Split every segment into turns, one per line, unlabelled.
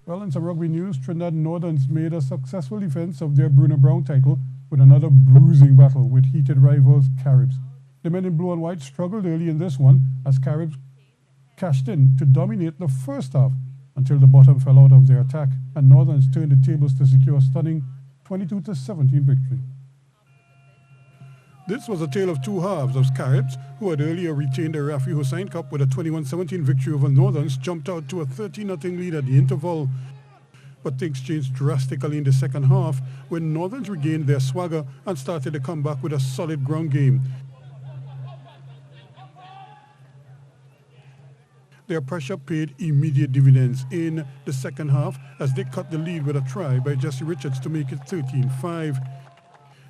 Well, in some rugby news, Trinidad Northerns made a successful defense of their Bruno Brown title with another bruising battle with heated rivals Caribs. The men in blue and white struggled early in this one as Caribs cashed in to dominate the first half until the bottom fell out of their attack and Northerns turned the tables to secure a stunning 22-17 victory. This was a tale of two halves as Caribs, who had earlier retained the Rafi Hussain Cup with a 21-17 victory over Northerns, jumped out to a 30-0 lead at the interval. But things changed drastically in the second half when Northerns regained their swagger and started to come back with a solid ground game. Their pressure paid immediate dividends in the second half as they cut the lead with a try by Jesse Richards to make it 13-5.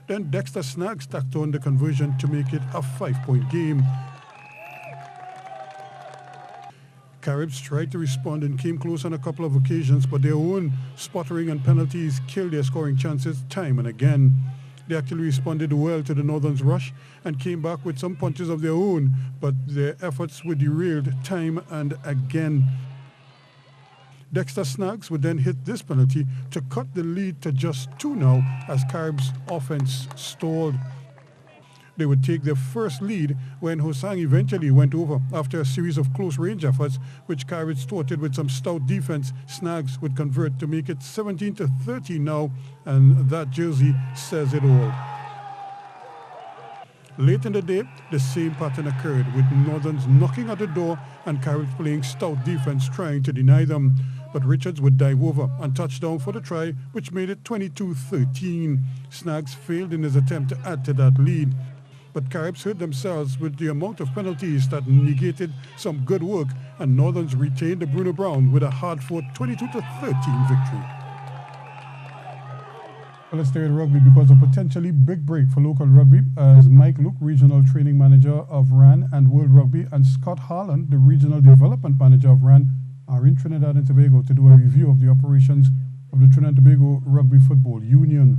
Then Dexter Snaggs tacked on the conversion to make it a 5-point game. Caribs tried to respond and came close on a couple of occasions, but their own spottering and penalties killed their scoring chances time and again. They actually responded well to the Northern's rush and came back with some punches of their own, but their efforts were derailed time and again. Dexter Snaggs would then hit this penalty to cut the lead to just 2 now as Caribs' offense stalled. They would take their first lead when Hosang eventually went over after a series of close-range efforts, which Caribs thwarted with some stout defense. Snaggs would convert to make it 17-13 now, and that jersey says it all. Late in the day, the same pattern occurred, with Northerns knocking at the door and Caribs playing stout defense trying to deny them. But Richards would dive over and touch down for the try, which made it 22-13. Snaggs failed in his attempt to add to that lead. But Caribs hurt themselves with the amount of penalties that negated some good work, and Northerns retained the Bruno Brown with a hard-fought 22-13 victory. Well, let's stay with rugby because a potentially big break for local rugby as Mike Luke, Regional Training Manager of RAN and World Rugby, and Scott Harlan, the Regional Development Manager of RAN, are in Trinidad and Tobago to do a review of the operations of the Trinidad and Tobago Rugby Football Union.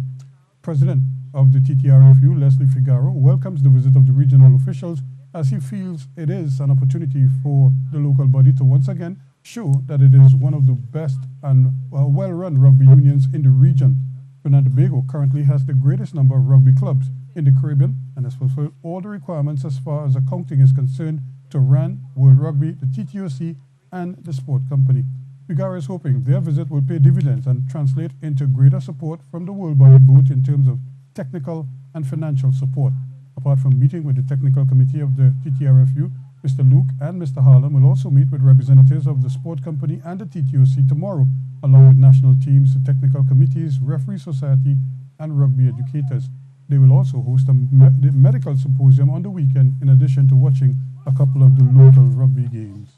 President of the TTRFU, Leslie Figaro, welcomes the visit of the regional officials as he feels it is an opportunity for the local body to once again show that it is one of the best and well-run rugby unions in the region. Trinidad and Tobago currently has the greatest number of rugby clubs in the Caribbean and has fulfilled all the requirements as far as accounting is concerned to RAN, World Rugby, the TTOC, and the sport company. Figaro is hoping their visit will pay dividends and translate into greater support from the world body, both in terms of technical and financial support. Apart from meeting with the technical committee of the TTRFU, Mr. Luke and Mr. Harlan will also meet with representatives of the sport company and the TTOC tomorrow, along with national teams, the technical committees, referee society, and rugby educators. They will also host a medical symposium on the weekend in addition to watching a couple of the local rugby games.